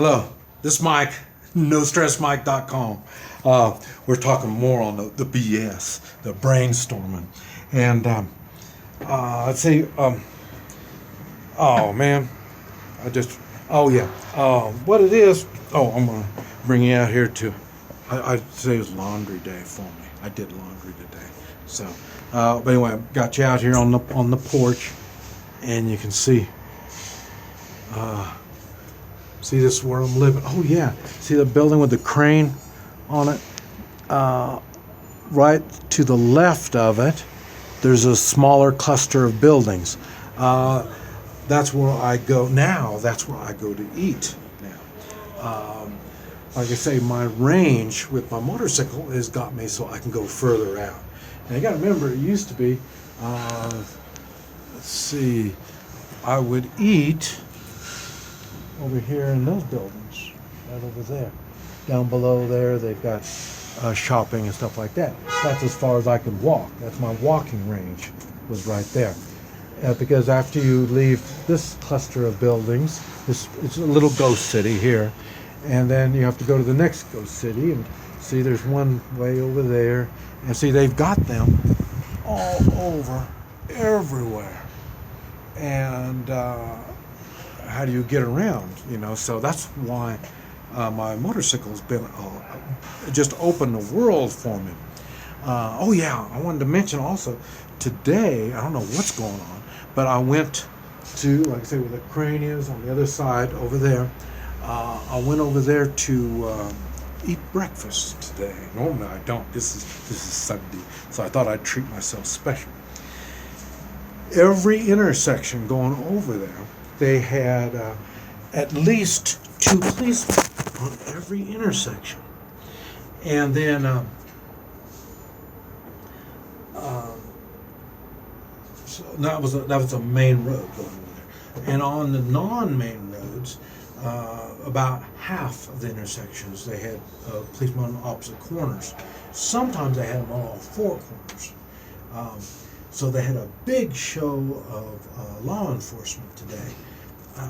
Hello, this is Mike, NoStressMike.com. We're talking more on the BS, the brainstorming. And let's see, oh man, what it is, I'm going to bring you out here to, I'd say it was laundry day for me. I did laundry today. So, but anyway, I got you out here on the porch, and you can see, see this is where I'm living. Oh yeah, see the building with the crane on it? Right to the left of it, there's a smaller cluster of buildings. That's where I go now. That's where I go to eat now. Like I say, my range with my motorcycle has got me so I can go further out. And you got to remember, it used to be, let's see, I would eat over here in those buildings, right over there. Down below there, they've got shopping and stuff like that. That's as far as I could walk. That's my walking range, was right there. Because after you leave this cluster of buildings, it's a little ghost city here, and then you have to go to the next ghost city, and see there's one way over there, and see they've got them all over, everywhere. And how do you get around, so that's why my motorcycle's been just opened the world for me. I wanted to mention also today, I don't know what's going on, but I went to, like I say, where the crane is on the other side over there. I went over there to eat breakfast today. Normally I don't. This is Sunday, so I thought I'd treat myself special. Every intersection going over there, they had at least 2 policemen on every intersection. And then so that was a main road going over there. And on the non-main roads, about half of the intersections, they had policemen on opposite corners. Sometimes they had them on all 4 corners. So they had a big show of law enforcement today.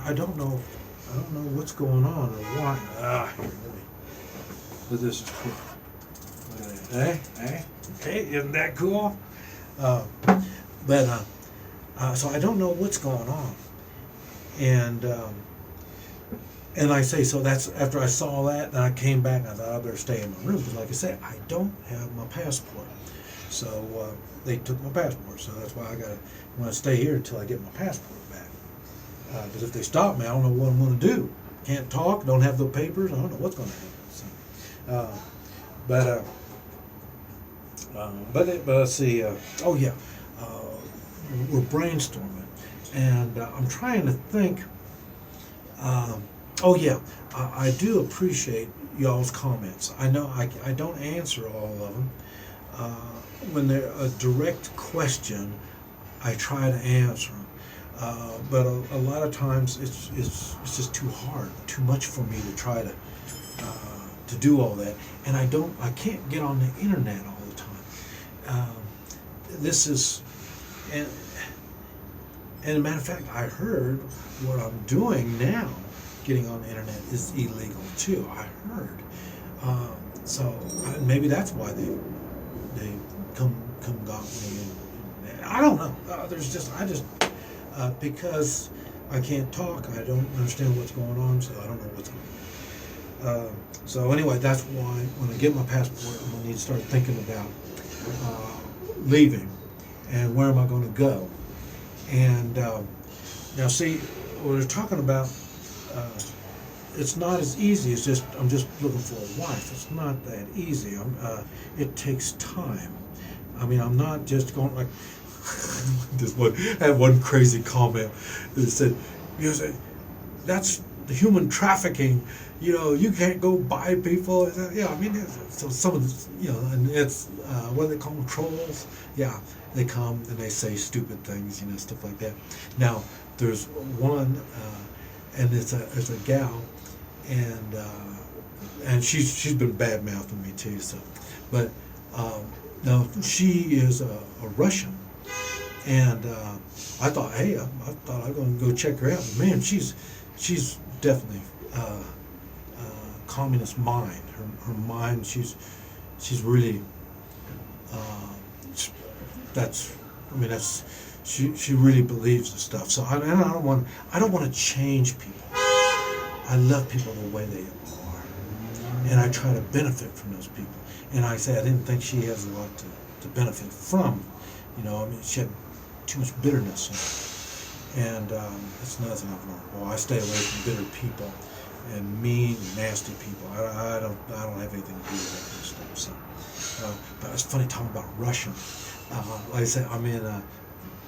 I don't know what's going on or why. But this is cool. Hey, isn't that cool? So I don't know what's going on. And I say, so that's after I saw that, and I came back, and I thought I better stay in my room, because like I said, I don't have my passport. So they took my passport, so that's why I want to stay here until I get my passport back. Because if they stop me, I don't know what I'm going to do. Can't talk, don't have the papers, I don't know what's going to happen. So, but let's see. We're brainstorming, and I'm trying to think. I do appreciate y'all's comments. I know I don't answer all of them. When they're a direct question, I try to answer them. But a lot of times it's just too hard, too much for me to try to do all that, and I can't get on the internet all the time. This is, and as a matter of fact, I heard what I'm doing now, getting on the internet, is illegal too. I heard, so maybe that's why they come got me. And I don't know. Because I can't talk, I don't understand what's going on, so I don't know what's going on. So anyway, that's why when I get my passport, I'm going to need to start thinking about leaving and where am I going to go. And now see, we're talking about, it's not as easy as I'm just looking for a wife. It's not that easy. It takes time. I mean, I'm not just going like, I had one crazy comment that said, that's the human trafficking, you can't go buy people. Yeah, I mean, so some of the, and it's, what do they call them, trolls? Yeah, they come and they say stupid things, stuff like that. Now, there's one, and it's a gal, and she's been bad mouthing me too. So, but now she is a Russian, and I thought I was going to go check her out. Man, she's definitely communist mind. Her mind, she's really, uh, that's, I mean, that's, she really believes the stuff. So I don't want to change people. I love people the way they are, and I try to benefit from those people. And I say I didn't think she has a lot to benefit from. You know, I mean, she had too much bitterness, and that's another thing I've learned. Well, I stay away from bitter people and mean, nasty people. I don't have anything to do with that kind of stuff. So, but it's funny talking about Russian. Like I said, I'm in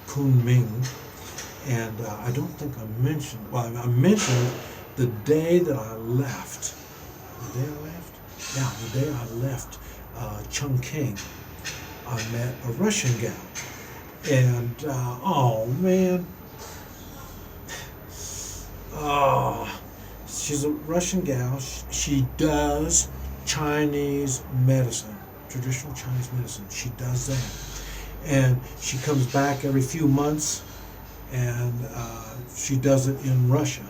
Kunming, and I don't think I mentioned. Well, I mentioned the day that I left. The day I left? Yeah, the day I left Chongqing, I met a Russian gal, and oh man, she's a Russian gal. She does Chinese medicine, traditional Chinese medicine. She does that, and she comes back every few months, and she does it in Russia,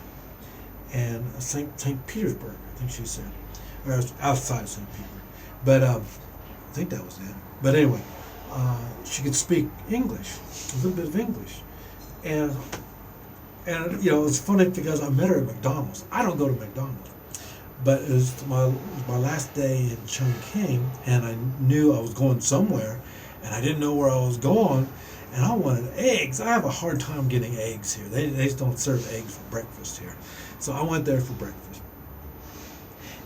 and St. Petersburg, I think she said, or outside St. Petersburg, but I think that was it. But anyway, she could speak English, a little bit of English, and you know, it's funny because I met her at McDonald's. I don't go to McDonald's, but it was my last day in Chongqing, and I knew I was going somewhere, and I didn't know where I was going, and I wanted eggs. I have a hard time getting eggs here. They just don't serve eggs for breakfast here, so I went there for breakfast,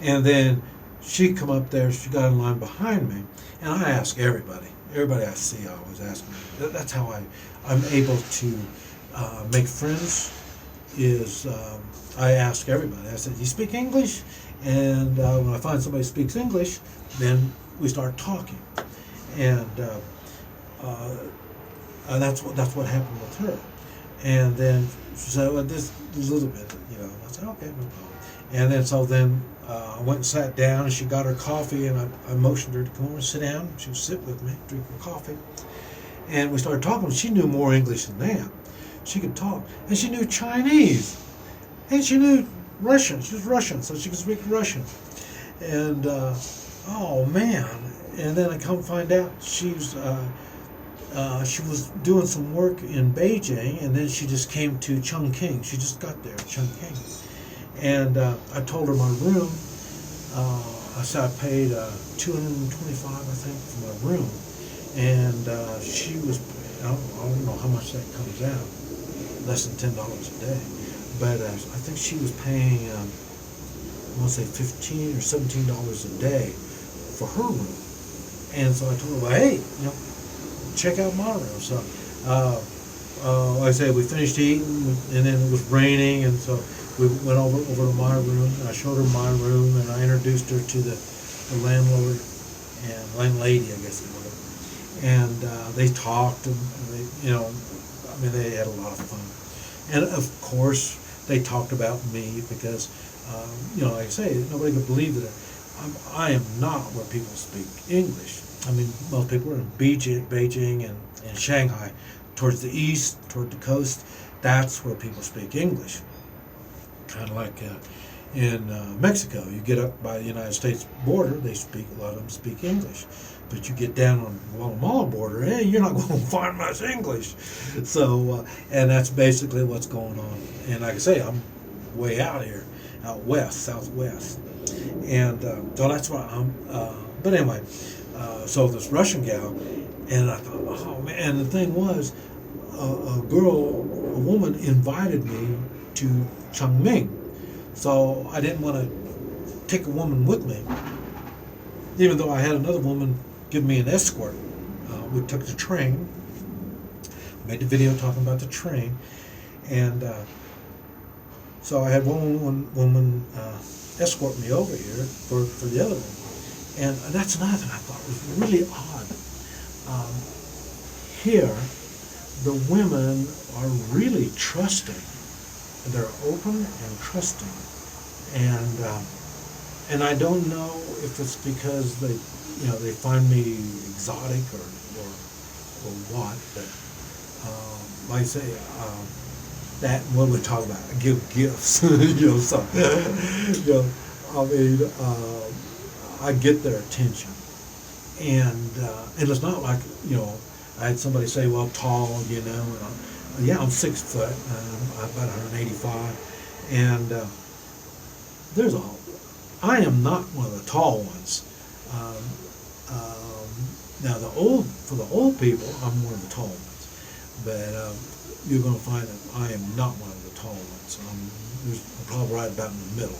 and then she come up there. She got in line behind me, and I ask everybody I see, I always ask them. That's how I'm able to make friends, is I ask everybody. I said, you speak English? And when I find somebody speaks English, then we start talking. And that's what happened with her. And then she said, well, this a little bit, you know. I said, okay, no problem. And then I went and sat down, and she got her coffee, and I motioned her to come over and sit down. She would sit with me, drink her coffee. And we started talking. She knew more English than that. She could talk. And she knew Chinese. And she knew Russian. She was Russian, so she could speak Russian. And, oh, man. And then I come find out she was doing some work in Beijing, and then she just came to Chongqing. She just got there, Chongqing. And I told her my room. I said I paid $225, I think, for my room. And she was, I don't know how much that comes out, less than $10 a day. But I think she was paying, I want to say $15 or $17 a day for her room. And so I told her, well, hey, you know, check out my room. So, like I said, we finished eating, and then it was raining, and so we went over to my room, and I showed her my room, and I introduced her to the landlord and landlady, I guess it was. And they talked, and they, you know, I mean, they had a lot of fun. And of course, they talked about me because, you know, like I say, nobody could believe that I am not where people speak English. I mean, most people are in Beijing and Shanghai, towards the east, toward the coast. That's where people speak English. Kind of like in Mexico, you get up by the United States border, a lot of them speak English. But you get down on the Guatemala border, hey, you're not going to find much English. So, and that's basically what's going on. And like I say, I'm way out here, out west, southwest. And so that's why but anyway, so this Russian gal, and I thought, oh man, and the thing was, a woman invited me to Chongming. So I didn't want to take a woman with me, even though I had another woman give me an escort. We took the train, made the video talking about the train, and so I had one woman escort me over here for the other one. And that's another thing I thought was really odd. Here, the women are really trusting. They're open and trusting. And I don't know if it's because they find me exotic or what, but like I say, that what we talk about, I give gifts, so I mean, I get their attention, and it's not like, I had somebody say, "Well, tall," and yeah, I'm 6 foot, I'm about 185, and there's a, I am not one of the tall ones. Um, Now for the old people, I'm one of the tall ones, but you're going to find that I am not one of the tall ones. I'm probably right about in the middle.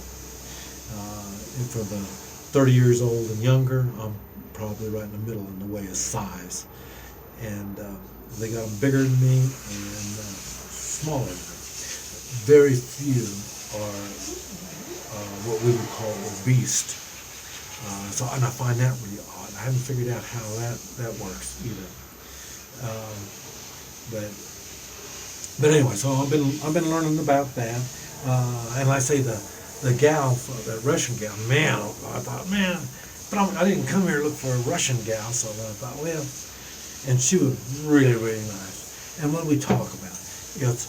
And for the 30 years old and younger, I'm probably right in the middle in the way of size. And they got them bigger than me and smaller than me. Very few are what we would call obese. And I find that really odd. I haven't figured out how that works either. Um, but anyway, so I've been learning about that. And like I say, the gal, the Russian gal, man, I thought, man, but I didn't come here to look for a Russian gal, so I thought, well, and she was really, really nice. And what we talk about, it's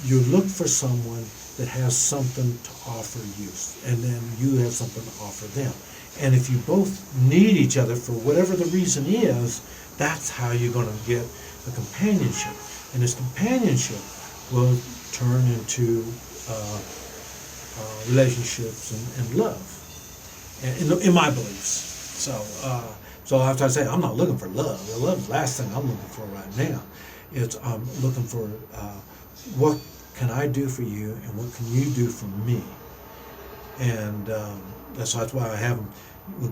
you look for someone that has something to offer you, and then you have something to offer them. And if you both need each other for whatever the reason is, that's how you're going to get a companionship. And this companionship will turn into relationships and love, in my beliefs. So after I say, I'm not looking for love. The love is the last thing I'm looking for right now. I'm looking for what can I do for you, and what can you do for me? And that's why I have them.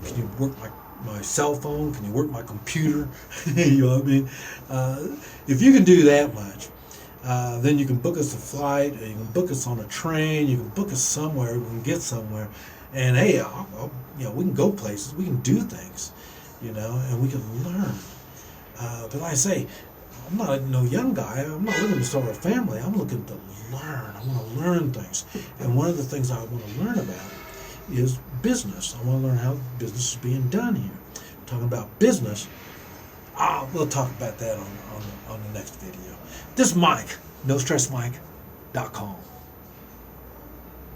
Can you work my cell phone? Can you work my computer? You know what I mean? If you can do that much, then you can book us a flight, or you can book us on a train, you can book us somewhere, we can get somewhere, and hey, we can go places, we can do things, and we can learn. But like I say, I'm not no young guy. I'm not looking to start a family. I'm looking to learn. I want to learn things. And one of the things I want to learn about is business. I want to learn how business is being done here. Talking about business, we'll talk about that on the next video. This is Mike, NoStressMike.com.